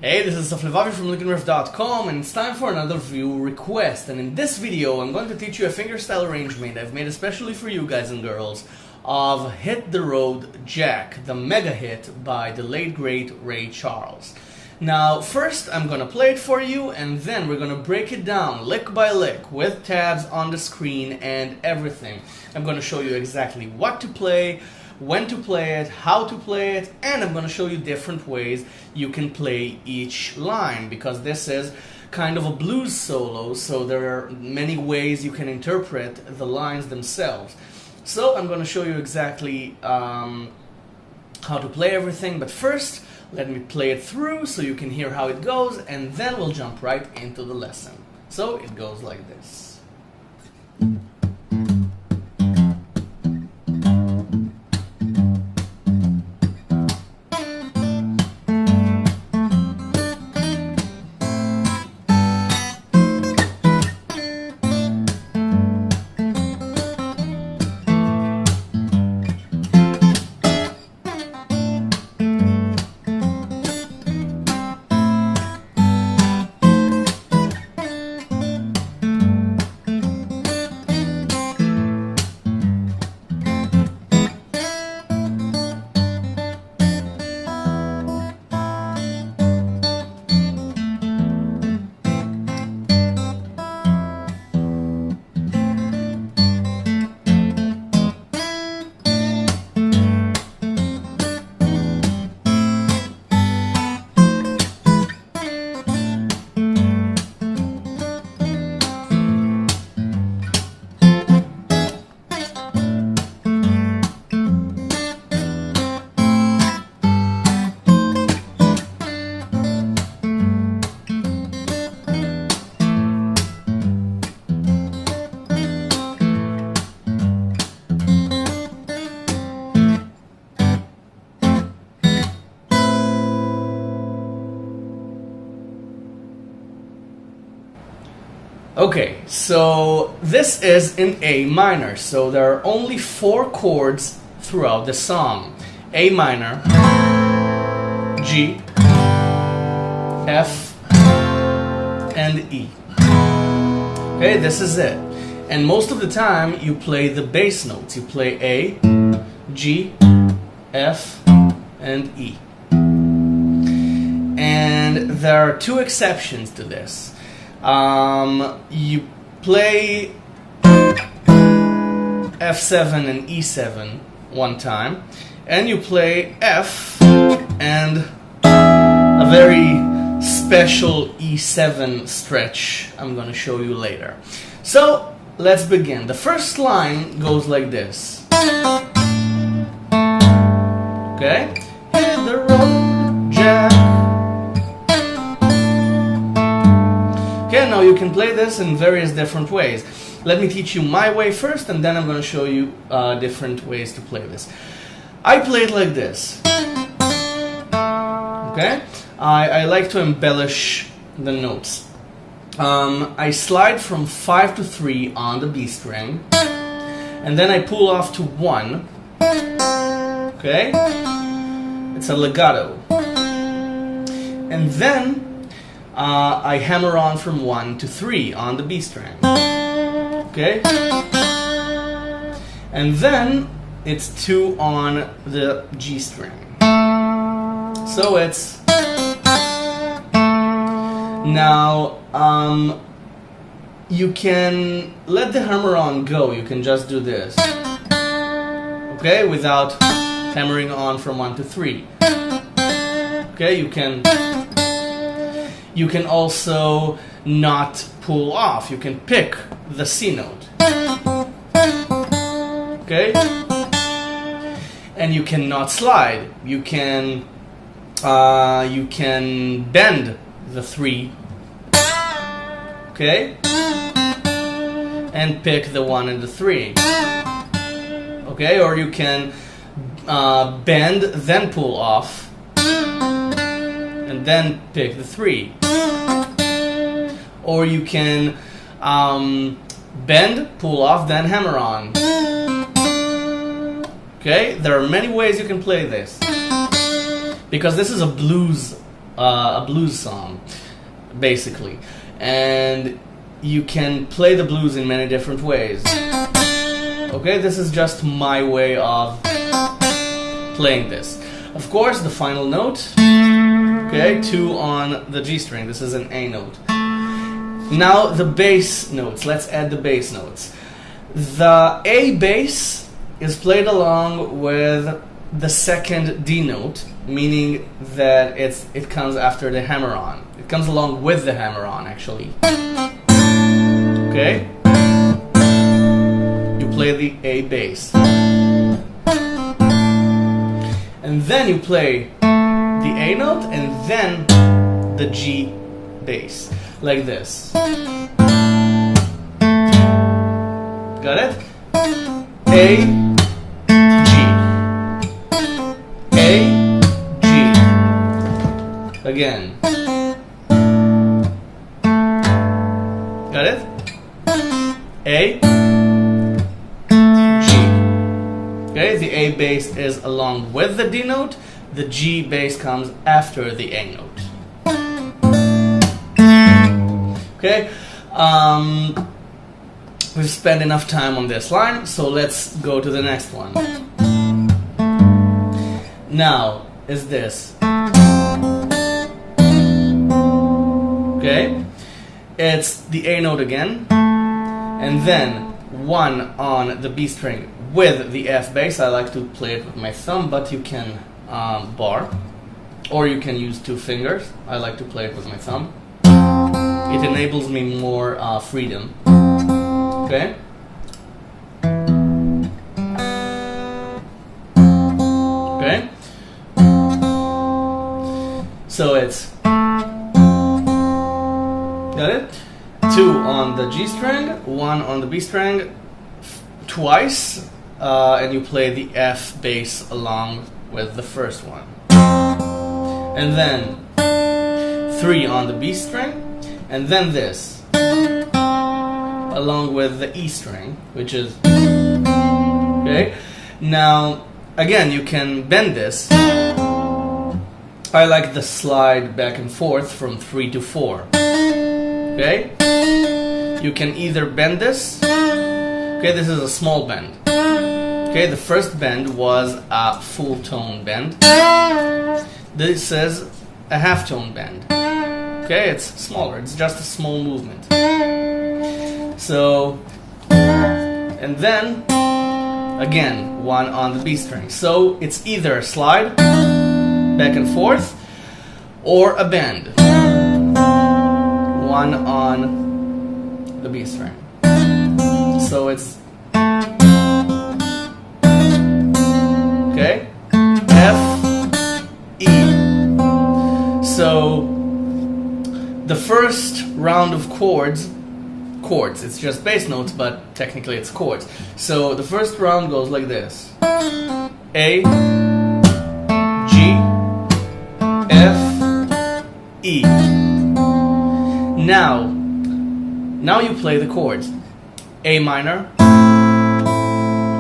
Hey, this is Saflevavi from LincolnRiff.com, and it's time for another view request. And in this video, I'm going to teach you a fingerstyle arrangement I've made especially for you guys and girls of Hit the Road Jack, the mega hit by the late great Ray Charles. Now, first I'm going to play it for you, and then we're going to break it down lick by lick with tabs on the screen and everything. I'm going to show you exactly what to play, when to play it, how to play it, and I'm going to show you different ways you can play each line, because this is kind of a blues solo, so there are many ways you can interpret the lines themselves. So I'm going to show you exactly how to play everything, but first let me play it through so you can hear how it goes, and then we'll jump right into the lesson. So it goes like this. Okay, so this is in A minor, so there are only 4 chords throughout the song. A minor, G, F, and E. Okay, this is it. And most of the time you play the bass notes. You play A, G, F, and E. And there are 2 exceptions to this. You play F7 and E7 one time, and you play F and a very special E7 stretch I'm going to show you later. So let's begin. The first line goes like this. Okay? Hit the road, Jack. Okay, now you can play this in various different ways. Let me teach you my way first, and then I'm going to show you different ways to play this. I play it like this. Okay? I like to embellish the notes. I slide from 5 to 3 on the B string, and then I pull off to 1. Okay? It's a legato. And then I hammer on from 1 to 3 on the B string. Okay? And then it's 2 on the G string. So it's... Now, you can let the hammer on go. You can just do this. Okay? Without hammering on from 1 to 3. Okay? You can also not pull off. You can pick the C note. Okay? And you cannot slide. You can bend the 3. Okay? And pick the 1 and the 3. Okay? Or you can bend, then pull off, and then pick the 3. Or you can bend, pull off, then hammer on. Okay? There are many ways you can play this. because this is a blues a blues song, basically. And you can play the blues in many different ways. Okay, this is just my way of playing this. Of course, the final note, okay, 2 on the G string. This is an A note. Now the bass notes. Let's add the bass notes. The A bass is played along with the second D note, meaning that it comes after the hammer-on. It comes along with the hammer-on, actually. Okay? You play the A bass. And then you play the A note and then the G bass, like this. Got it? A, G. A, G. Again. Got it? A, G. Okay, the A bass is along with the D note, the G bass comes after the A note. Okay, we've spent enough time on this line, so let's go to the next one. Now, is this. Okay, it's the A note again, and then 1 on the B string with the F bass. I like to play it with my thumb, but you can bar, or you can use 2 fingers. I like to play it with my thumb. It enables me more freedom. Okay? Okay? So it's, got it? 2 on the G string, 1 on the B string, twice, and you play the F bass along with the first one. And then 3 on the B string, and then this, along with the E string, which is, okay? Now, again, you can bend this. I like the slide back and forth from 3 to 4. Okay? You can either bend this. Okay, this is a small bend. Okay, the first bend was a full tone bend. This is a half tone bend. Okay, it's smaller, it's just a small movement. So, and then, again, 1 on the B string. So, it's either a slide, back and forth, or a bend. 1 on the B string. So, it's, okay, F, E. So, the first round of chords, it's just bass notes, but technically it's chords. So the first round goes like this. A, G, F, E. Now you play the chords. A minor,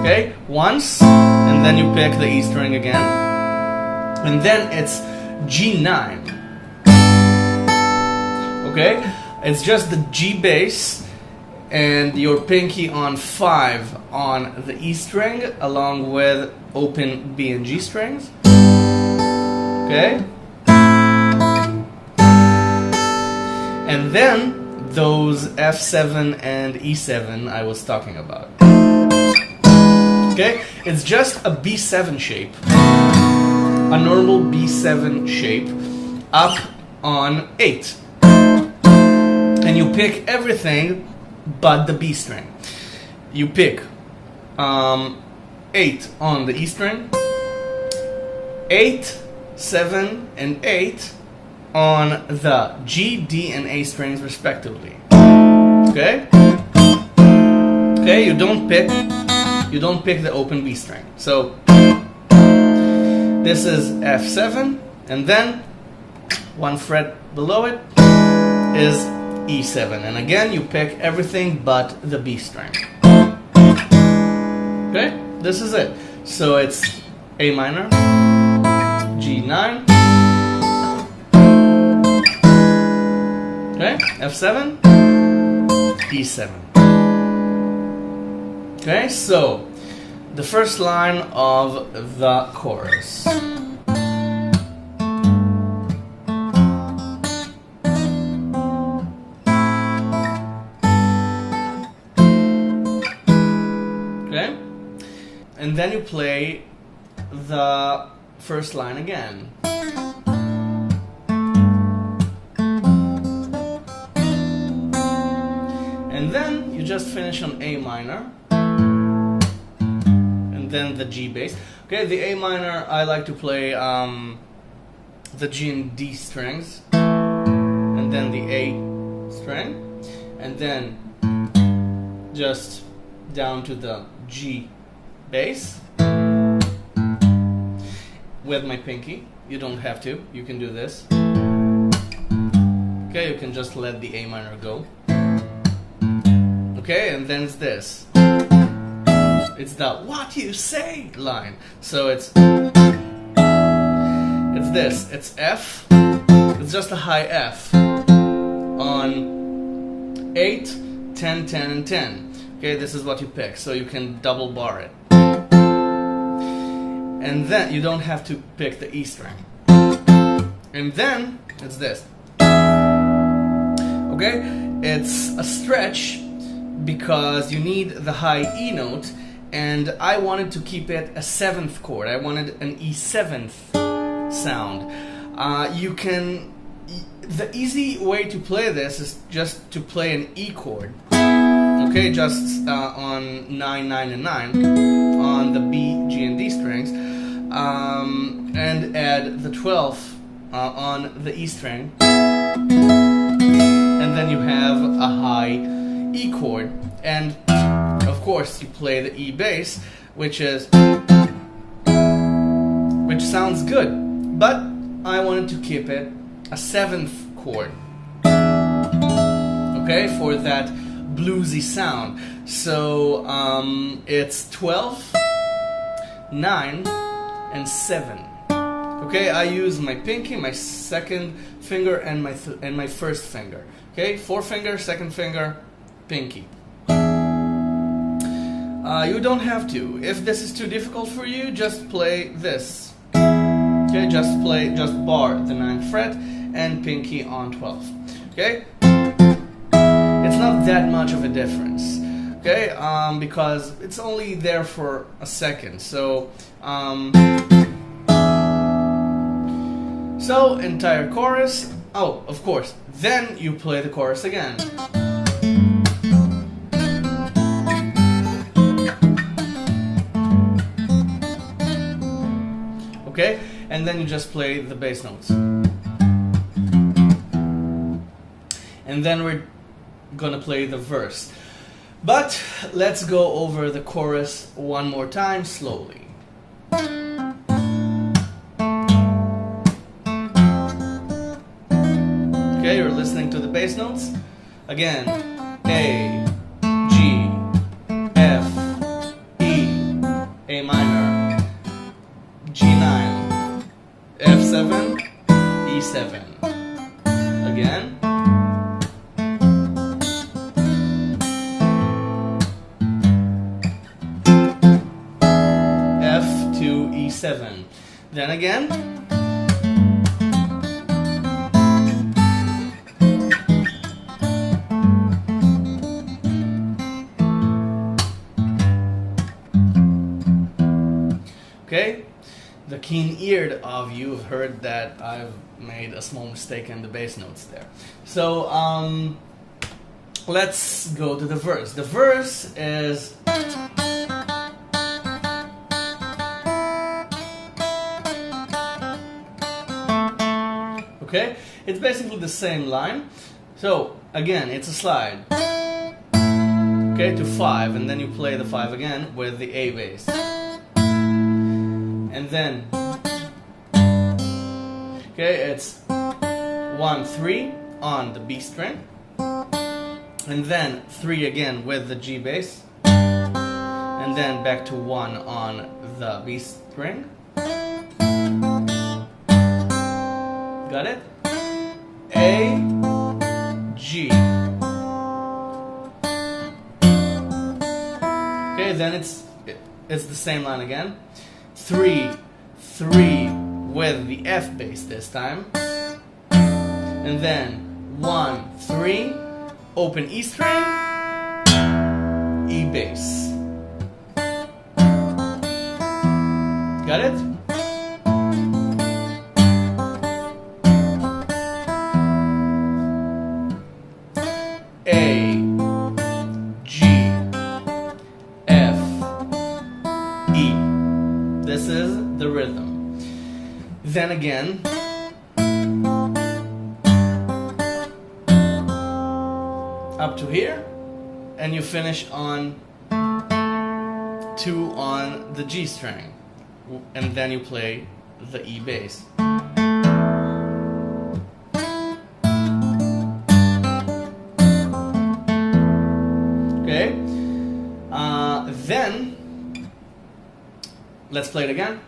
okay, once, and then you pick the E string again. And then it's G9. Okay, it's just the G bass and your pinky on 5 on the E string along with open B and G strings. Okay, and then those F7 and E7 I was talking about. Okay, it's just a B7 shape, a normal B7 shape up on 8. And you pick everything but the B string. You pick 8 on the E string, 8, 7, and 8 on the G, D, and A strings respectively. Okay? Okay, you don't pick the open B string. So this is F7, and then 1 fret below it is E7, and again you pick everything but the B string. Okay, this is it. So it's A minor, G9, Okay, F7, E7. Okay, so the first line of the chorus. Okay, and then you play the first line again. And then you just finish on A minor, and then the G bass. Okay, the A minor, I like to play the G and D strings, and then the A string, and then just down to the G bass with my pinky. You don't have to, you can do this. Okay, you can just let the A minor go. Okay, and then it's this. It's the "what you say" line. So it's this. It's F. It's just a high F on 8, 10, 10, and 10. Okay, this is what you pick. So you can double bar it. And then you don't have to pick the E string. And then it's this. Okay, it's a stretch because you need the high E note, and I wanted to keep it a 7th chord. I wanted an E7th sound. The easy way to play this is just to play an E chord. Okay, just on 9, 9, and 9 on the B, G, and D strings, and add the 12th on the E string, and then you have a high E chord, and of course you play the E bass, which sounds good, but I wanted to keep it a 7th chord, okay, for that bluesy sound. So it's 12, 9, and 7. Okay, I use my pinky, my second finger, and my first finger. Okay, forefinger, second finger, pinky. You don't have to. If this is too difficult for you, just play this. Okay, just bar the 9th fret and pinky on 12. Okay, it's not that much of a difference. Okay, because it's only there for a second. So entire chorus. Oh, of course. Then you play the chorus again. Okay, and then you just play the bass notes. And then we're gonna play the verse. But let's go over the chorus one more time slowly. Okay, you're listening to the bass notes. Again, A, G, F, E, A minor, G9, F7, E7. Again. F to E7. Then again. Okay, the keen-eared of you have heard that I've made a small mistake in the bass notes there. So let's go to the verse. The verse is okay, it's basically the same line. So again, it's a slide. Okay, to 5, and then you play the 5 again with the A bass. And then, okay, it's 1, 3 on the B string, and then 3 again with the G bass, and then back to 1 on the B string. Got it? A, G. Okay, then it's the same line again. 3, 3 with the F bass this time. And then 1, 3, open E string, E bass. Got it? A, G, F, E. This is the rhythm. Then again, up to here, and you finish on 2 on the G string, and then you play the E bass. Okay, then let's play it again.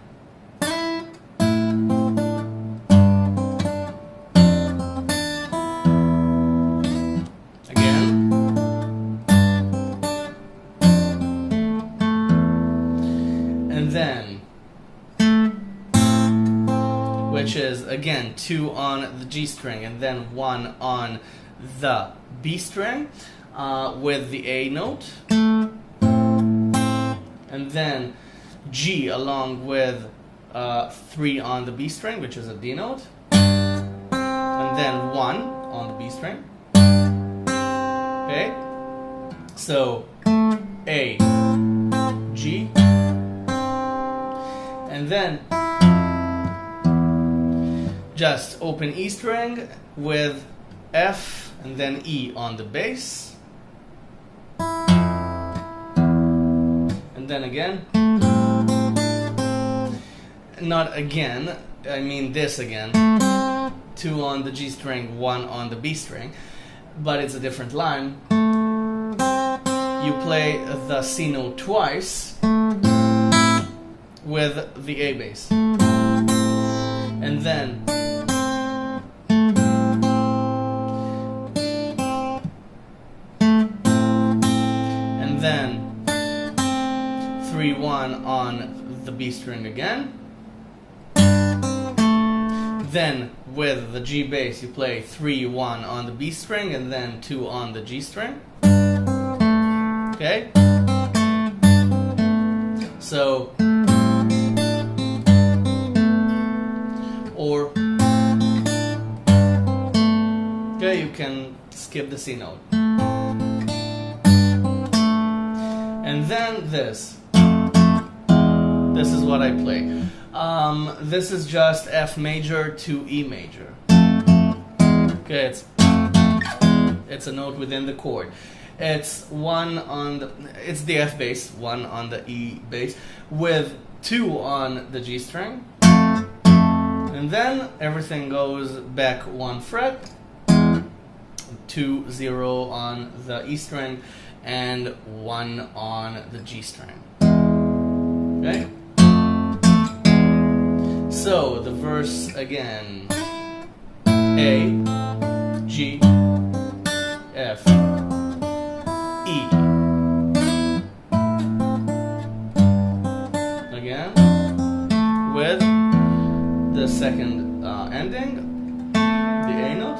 And then, which is again 2 on the G string and then 1 on the B string with the A note, and then G along with 3 on the B string, which is a D note, and then 1 on the B string. Okay, so A, G, and then just open E string with F and then E on the bass, and then again, not again, I mean this again, 2 on the G string, 1 on the B string, but it's a different line. You play the C note twice with the A bass, and then and then 3-1 on the B string again. Then with the G bass you play 3-1 on the B string and then 2 on the G string. Okay? So, or, okay, you can skip the C note. And then this is what I play. This is just F major to E major. Okay, it's a note within the chord. It's 1 on the, it's the F bass, 1 on the E bass, with 2 on the G string, and then everything goes back 1 fret, 2, 0 on the E string, and 1 on the G string. Okay? So the verse again: A, G, F, E. Again, with the second ending, the A note,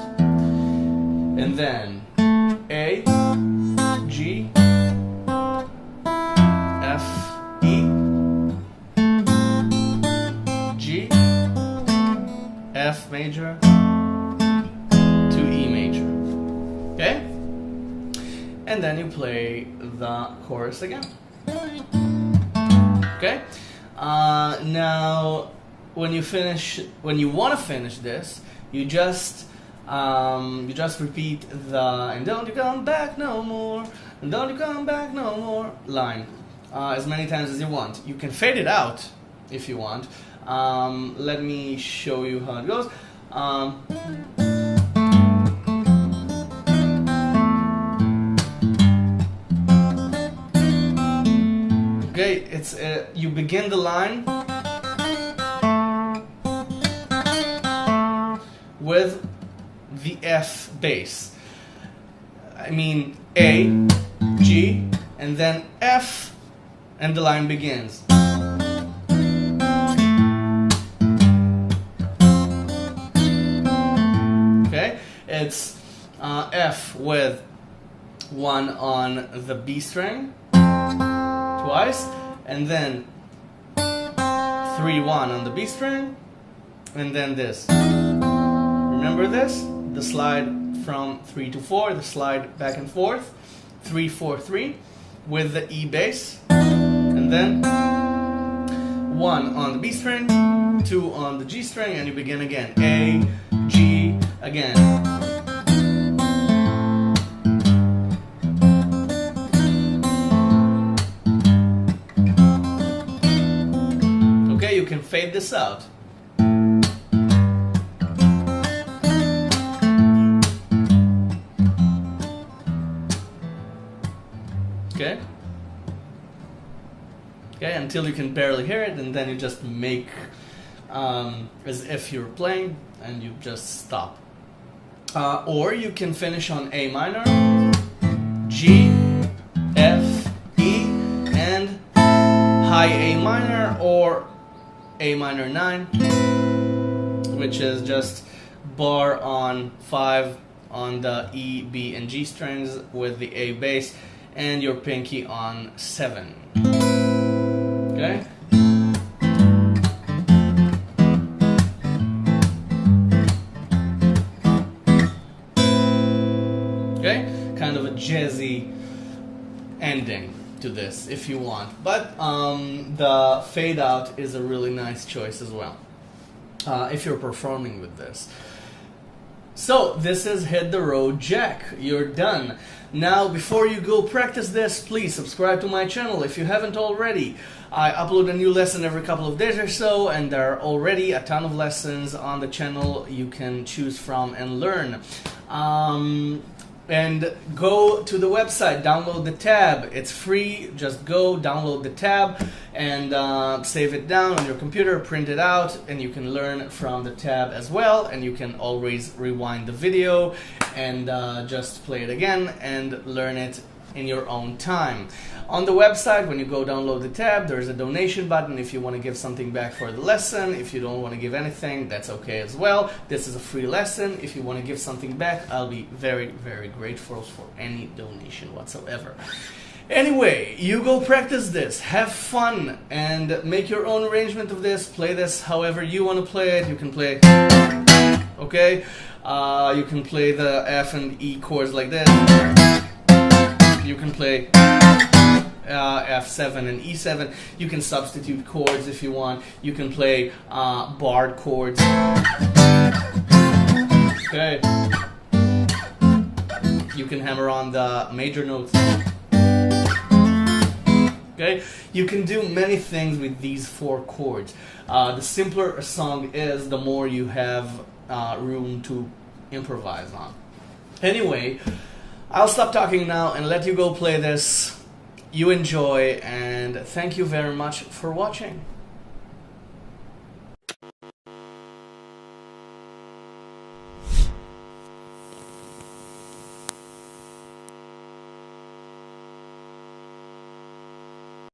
and then A, G, F, E, G, F major to E major. Okay? And then you play the chorus again. Okay? Now, when you want to finish this, you just repeat the "and don't you come back no more, and don't you come back no more" line as many times as you want. You can fade it out if you want. Let me show you how it goes. Okay, it's you begin the line with the F bass. I mean A, G, and then F, and the line begins. Okay, it's F with 1 on the B string twice, and then 3-1 on the B string, and then this. Remember this? The slide from 3 to 4, the slide back and forth, 3-4-3 with the E bass, and then 1 on the B string, 2 on the G string, and you begin again. A, G, again. Okay, you can fade this out. Okay? Okay, until you can barely hear it, and then you just make as if you're playing, and you just stop. Or you can finish on A minor, G, F, E, and high A minor, or A minor 9, which is just bar on 5 on the E, B, and G strings with the A bass, and your pinky on 7. Okay? Okay? Kind of a jazzy ending to this if you want. But the fade out is a really nice choice as well if you're performing with this. So this is Hit the Road Jack. You're done. Now, before you go practice this, please subscribe to my channel if you haven't already. I upload a new lesson every couple of days or so, and there are already a ton of lessons on the channel you can choose from and learn. And go to the website, download the tab. It's free. Just go download the tab and save it down on your computer, print it out, and you can learn from the tab as well. And you can always rewind the video and just play it again and learn it in your own time. On the website, when you go download the tab, there's a donation button if you want to give something back for the lesson. If you don't want to give anything, that's okay as well. This is a free lesson. If you want to give something back, I'll be very, very grateful for any donation whatsoever. Anyway, you go practice this, have fun, and make your own arrangement of this. Play this however you want to play it. You can play, okay? You can play the F and E chords like this. You can play F7 and E7. You can substitute chords if you want. You can play barred chords. Okay. You can hammer on the major notes. Okay. You can do many things with these 4 chords. The simpler a song is, the more you have room to improvise on. Anyway, I'll stop talking now and let you go play this. You enjoy, and thank you very much for watching.